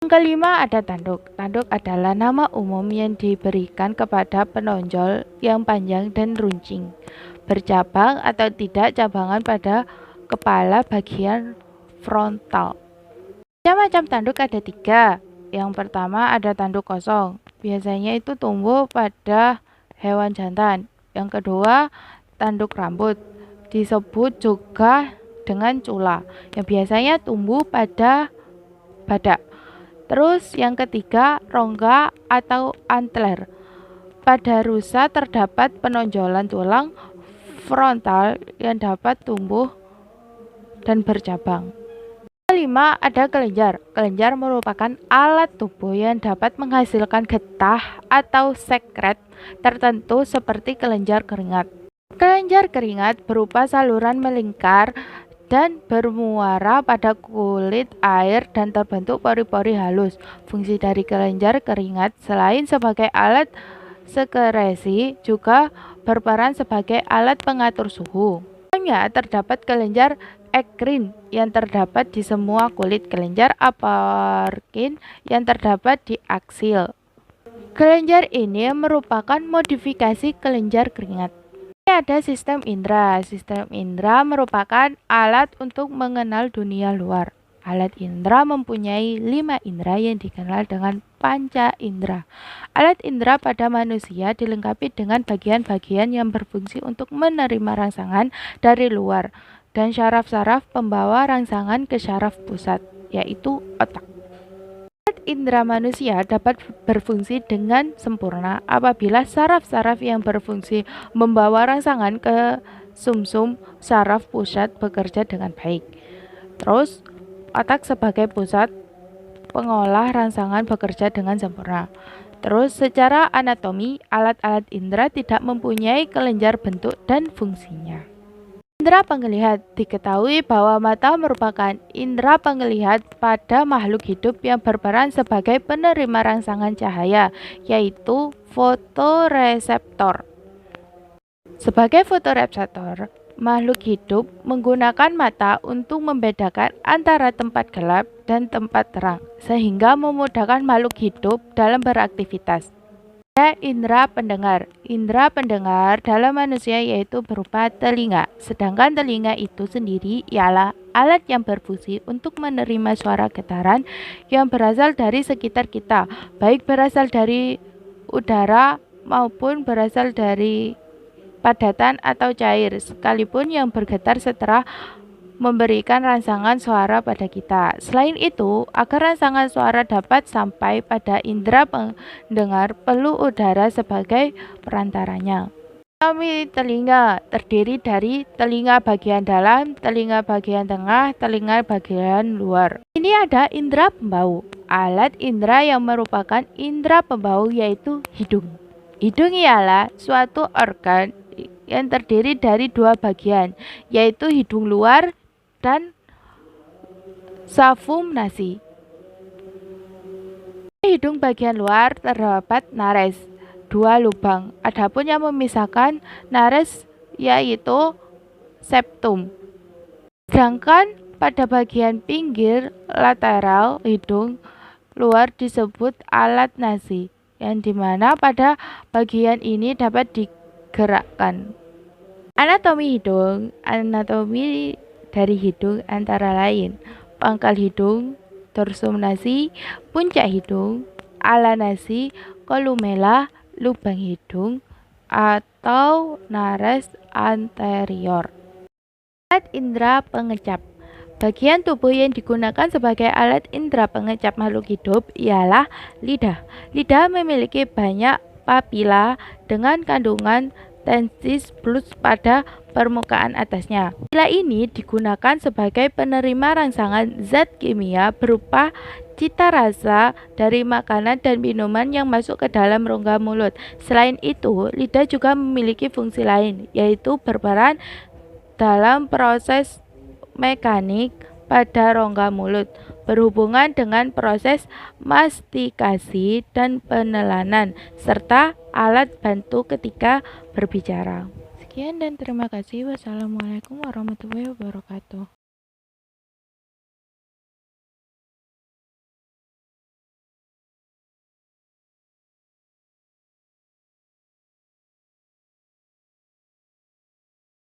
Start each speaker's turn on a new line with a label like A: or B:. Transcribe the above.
A: Yang kelima ada tanduk. Tanduk adalah nama umum yang diberikan kepada penonjol yang panjang dan runcing, bercabang atau tidak cabangan pada kepala bagian frontal. Macam-macam tanduk ada 3. Yang pertama ada tanduk kosong. Biasanya itu tumbuh pada hewan jantan. Yang kedua, tanduk rambut. Disebut juga dengan cula, yang biasanya tumbuh pada badak. Terus yang ketiga, rongga atau antler. Pada rusa terdapat penonjolan tulang frontal yang dapat tumbuh dan bercabang. Kelima ada kelenjar. Kelenjar merupakan alat tubuh yang dapat menghasilkan getah atau sekret tertentu seperti kelenjar keringat. Kelenjar keringat berupa saluran melingkar dan bermuara pada kulit air dan terbentuk pori-pori halus. Fungsi dari kelenjar keringat selain sebagai alat sekresi juga berperan sebagai alat pengatur suhu. Dalamnya terdapat kelenjar ekrin yang terdapat di semua kulit, kelenjar aporkin yang terdapat di aksil. Kelenjar ini merupakan modifikasi kelenjar keringat. Ada sistem indera. Sistem indera merupakan alat untuk mengenal dunia luar. Alat indera mempunyai 5 indera yang dikenal dengan panca indera. Alat indera pada manusia dilengkapi dengan bagian-bagian yang berfungsi untuk menerima rangsangan dari luar dan syaraf-syaraf pembawa rangsangan ke syaraf pusat, yaitu otak. Indera manusia dapat berfungsi dengan sempurna apabila saraf-saraf yang berfungsi membawa rangsangan ke sumsum saraf pusat bekerja dengan baik. Terus, otak sebagai pusat pengolah rangsangan bekerja dengan sempurna. Terus, secara anatomi, alat-alat indera tidak mempunyai kelenjar bentuk dan fungsinya. Indera penglihat. Diketahui bahwa mata merupakan indera penglihat pada makhluk hidup yang berperan sebagai penerima rangsangan cahaya, yaitu fotoreseptor. Sebagai fotoreseptor, makhluk hidup menggunakan mata untuk membedakan antara tempat gelap dan tempat terang, sehingga memudahkan makhluk hidup dalam beraktivitas. Indera pendengar. Indera pendengar dalam manusia yaitu berupa telinga. Sedangkan telinga itu sendiri ialah alat yang berfungsi untuk menerima suara getaran yang berasal dari sekitar kita, baik berasal dari udara maupun berasal dari padatan atau cair, sekalipun yang bergetar setelah memberikan rangsangan suara pada kita. Selain itu, agar rangsangan suara dapat sampai pada indera pendengar, perlu udara sebagai perantaranya. Anatomi telinga terdiri dari telinga bagian dalam, telinga bagian tengah, telinga bagian luar. Ini ada indera pembau. Alat indera yang merupakan indera pembau yaitu hidung. Hidung ialah suatu organ yang terdiri dari 2 bagian, yaitu hidung luar dan savum nasi. Hidung bagian luar terdapat nares, 2 lubang. Adapun yang memisahkan nares yaitu septum. Sedangkan pada bagian pinggir lateral hidung luar disebut alat nasi, yang dimana pada bagian ini dapat digerakkan. Anatomi hidung. Anatomi dari hidung antara lain pangkal hidung, dorsum nasi, puncak hidung, ala nasi, kolumella, lubang hidung, atau nares anterior. Alat indera pengecap. Bagian tubuh yang digunakan sebagai alat indera pengecap makhluk hidup ialah lidah. Lidah memiliki banyak papila dengan kandungan tensis plus pada permukaan atasnya. Papila ini digunakan sebagai penerima rangsangan zat kimia berupa cita rasa dari makanan dan minuman yang masuk ke dalam rongga mulut. Selain itu, lidah juga memiliki fungsi lain, yaitu berperan dalam proses mekanik pada rongga mulut, berhubungan dengan proses mastikasi dan penelanan, serta alat bantu ketika berbicara. Sekian dan terima kasih. Wassalamualaikum warahmatullahi wabarakatuh.